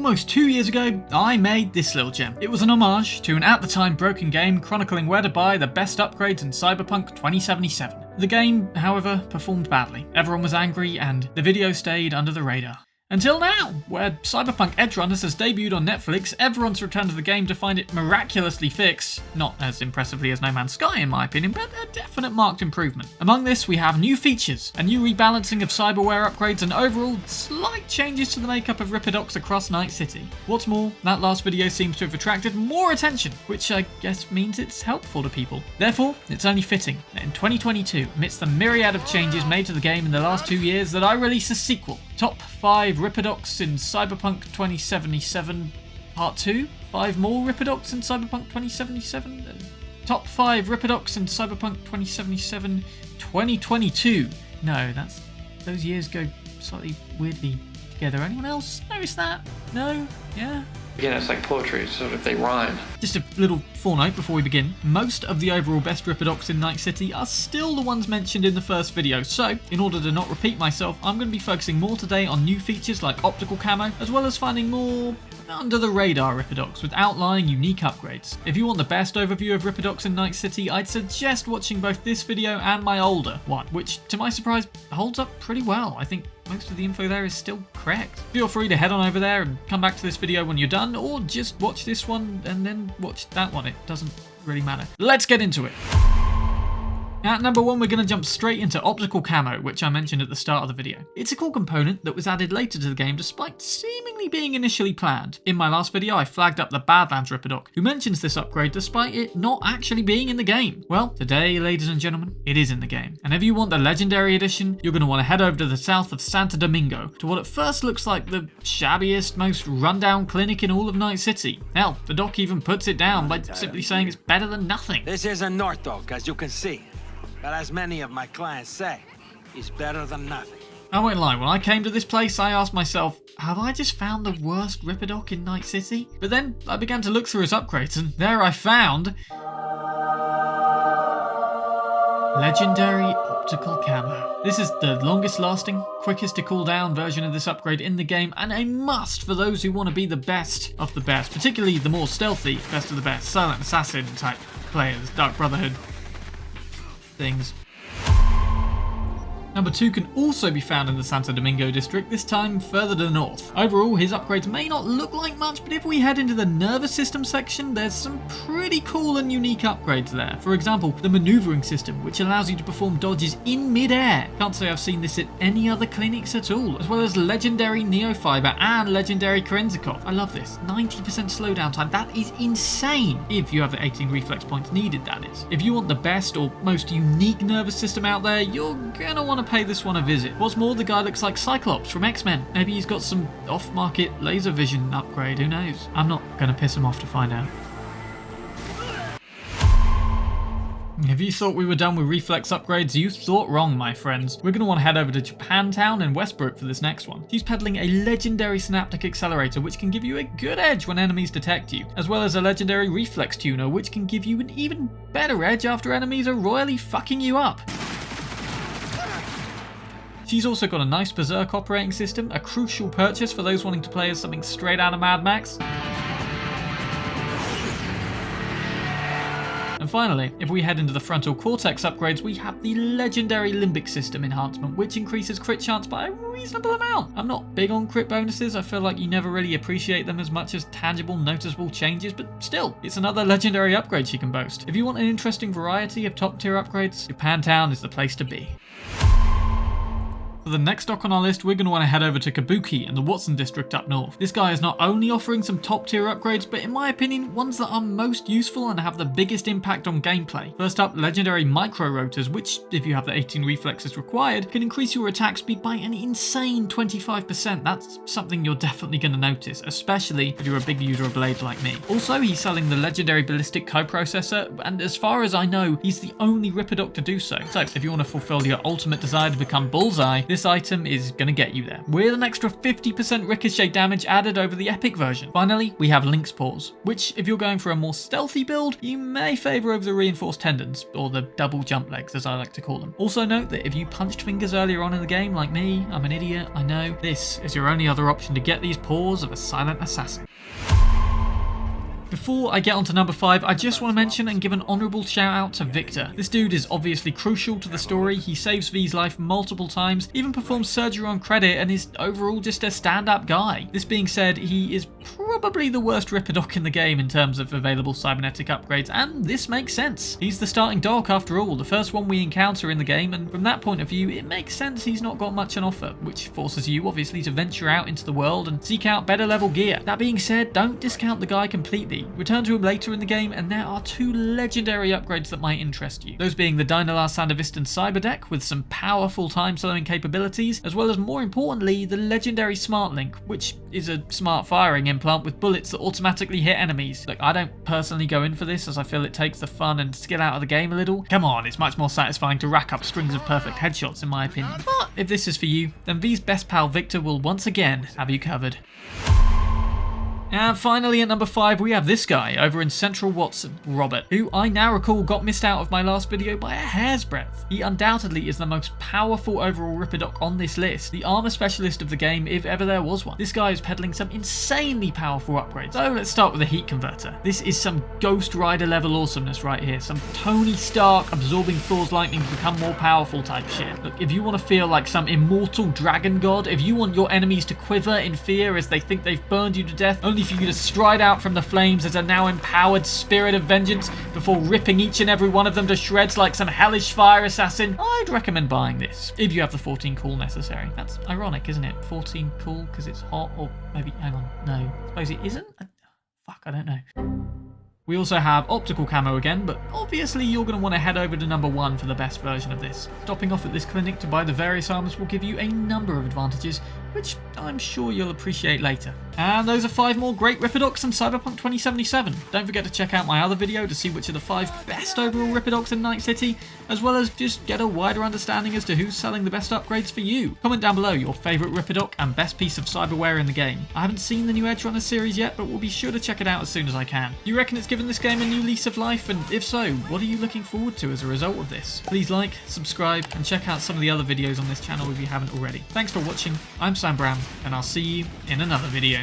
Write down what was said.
Almost 2 years ago, I made this little gem. It was an homage to an at the time broken game chronicling where to buy the best upgrades in Cyberpunk 2077. The game, however, performed badly. Everyone was angry and the video stayed under the radar. Until now, where Cyberpunk Edgerunners has debuted on Netflix, everyone's returned to the game to find it miraculously fixed. Not as impressively as No Man's Sky in my opinion, but a definite marked improvement. Among this, we have new features, a new rebalancing of cyberware upgrades, and overall slight changes to the makeup of Ripperdocs across Night City. What's more, that last video seems to have attracted more attention, which I guess means it's helpful to people. Therefore, it's only fitting that in 2022, amidst the myriad of changes made to the game in the last 2 years, that I release a sequel. Top 5 Ripperdocs in Cyberpunk 2077 Part 2? 5 more Ripperdocs in Cyberpunk 2077? Top 5 Ripperdocs in Cyberpunk 2077 2022. No, those years go slightly weirdly together. Anyone else notice that? No? Yeah? Again, it's like poetry, so if they rhyme. Just a little forenote before we begin. Most of the overall best Ripperdocs in Night City are still the ones mentioned in the first video, so in order to not repeat myself, I'm going to be focusing more today on new features like optical camo, as well as finding more under the radar Ripperdocs with outlying unique upgrades. If you want the best overview of Ripperdocs in Night City, I'd suggest watching both this video and my older one, which to my surprise holds up pretty well. I think most of the info there is still correct. Feel free to head on over there and come back to this video when you're done, or just watch this one and then watch that one. It doesn't really matter. Let's get into it. At number 1, we're going to jump straight into optical camo, which I mentioned at the start of the video. It's a cool component that was added later to the game despite seemingly being initially planned. In my last video, I flagged up the Badlands Ripperdoc, who mentions this upgrade despite it not actually being in the game. Well, today, ladies and gentlemen, it is in the game. And if you want the Legendary Edition, you're going to want to head over to the south of Santo Domingo, to what at first looks like the shabbiest, most rundown clinic in all of Night City. Hell, the doc even puts it down by simply saying it's better than nothing. This is a Northoc, as you can see. But as many of my clients say, it's better than nothing. I won't lie, when I came to this place, I asked myself, have I just found the worst Ripperdoc in Night City? But then I began to look through his upgrades, and there I found Legendary Optical Camo. This is the longest lasting, quickest to cool down version of this upgrade in the game, and a must for those who want to be the best of the best, particularly the more stealthy best of the best, Silent Assassin type players, Dark Brotherhood things. Number 2 can also be found in the Santo Domingo district, this time further to the north. Overall, his upgrades may not look like much, but if we head into the nervous system section, there's some pretty cool and unique upgrades there. For example, the maneuvering system, which allows you to perform dodges in mid-air. Can't say I've seen this at any other clinics at all, as well as legendary Neofiber and legendary Kerenzikov. I love this. 90% slowdown time, that is insane. If you have the 18 reflex points needed, that is. If you want the best or most unique nervous system out there, you're gonna want to pay this one a visit. What's more, the guy looks like Cyclops from X-Men. Maybe he's got some off-market laser vision upgrade, who knows? I'm not going to piss him off to find out. If you thought we were done with reflex upgrades, you thought wrong, my friends. We're going to want to head over to Japantown in Westbrook for this next one. She's peddling a legendary synaptic accelerator which can give you a good edge when enemies detect you, as well as a legendary reflex tuner which can give you an even better edge after enemies are royally fucking you up. She's also got a nice Berserk operating system, a crucial purchase for those wanting to play as something straight out of Mad Max. And finally, if we head into the frontal cortex upgrades, we have the legendary limbic system enhancement, which increases crit chance by a reasonable amount. I'm not big on crit bonuses, I feel like you never really appreciate them as much as tangible, noticeable changes, but still, it's another legendary upgrade she can boast. If you want an interesting variety of top tier upgrades, Japantown is the place to be. For the next doc on our list, we're going to want to head over to Kabuki in the Watson district up north. This guy is not only offering some top tier upgrades, but in my opinion, ones that are most useful and have the biggest impact on gameplay. First up, legendary micro rotors, which, if you have the 18 reflexes required, can increase your attack speed by an insane 25%. That's something you're definitely going to notice, especially if you're a big user of blades like me. Also, he's selling the legendary ballistic coprocessor, and as far as I know, he's the only Ripperdoc to do so. So, if you want to fulfill your ultimate desire to become Bullseye, this this item is going to get you there, with an extra 50% ricochet damage added over the epic version. Finally, we have Link's Paws, which if you're going for a more stealthy build, you may favour over the reinforced tendons, or the double jump legs as I like to call them. Also note that if you punched fingers earlier on in the game, like me, I'm an idiot, I know, this is your only other option to get these paws of a silent assassin. Before I get on to number 5, I just want to mention and give an honourable shout out to Viktor. This dude is obviously crucial to the story, he saves V's life multiple times, even performs surgery on credit, and is overall just a stand-up guy. This being said, he is probably the worst Ripperdoc in the game in terms of available cybernetic upgrades, and this makes sense. He's the starting doc after all, the first one we encounter in the game, and from that point of view, it makes sense he's not got much on offer, which forces you obviously to venture out into the world and seek out better level gear. That being said, don't discount the guy completely. Return to him later in the game, and there are 2 legendary upgrades that might interest you. Those being the Dynalar Sandevistan Cyberdeck with some powerful time slowing capabilities, as well as more importantly, the legendary Smart Link, which is a smart firing implant with bullets that automatically hit enemies. Look, I don't personally go in for this as I feel it takes the fun and skill out of the game a little. Come on, it's much more satisfying to rack up strings of perfect headshots in my opinion. But if this is for you, then V's best pal Viktor will once again have you covered. And finally at number 5 we have this guy over in Central Watson, Robert, who I now recall got missed out of my last video by a hair's breadth. He undoubtedly is the most powerful overall Ripperdoc on this list, the armor specialist of the game if ever there was one. This guy is peddling some insanely powerful upgrades. So let's start with the heat converter. This is some Ghost Rider level awesomeness right here, some Tony Stark absorbing Thor's lightning to become more powerful type shit. Look, if you want to feel like some immortal dragon god, if you want your enemies to quiver in fear as they think they've burned you to death, only for you to stride out from the flames as a now empowered spirit of vengeance before ripping each and every one of them to shreds like some hellish fire assassin, I'd recommend buying this, if you have the 14 cool necessary. That's ironic, isn't it? 14 cool because it's hot, or maybe, hang on, no, I suppose it isn't? Fuck, I don't know. We also have optical camo again, but obviously you're going to want to head over to number 1 for the best version of this. Stopping off at this clinic to buy the various armors will give you a number of advantages, which I'm sure you'll appreciate later. And those are 5 more great Ripperdocs in Cyberpunk 2077. Don't forget to check out my other video to see which are the 5 best overall Ripperdocs in Night City, as well as just get a wider understanding as to who's selling the best upgrades for you. Comment down below your favourite Ripperdoc and best piece of cyberware in the game. I haven't seen the new Edgerunners series yet, but we'll be sure to check it out as soon as I can. You reckon it's given this game a new lease of life? And if so, what are you looking forward to as a result of this? Please like, subscribe, and check out some of the other videos on this channel if you haven't already. Thanks for watching, I'm Bram, and I'll see you in another video.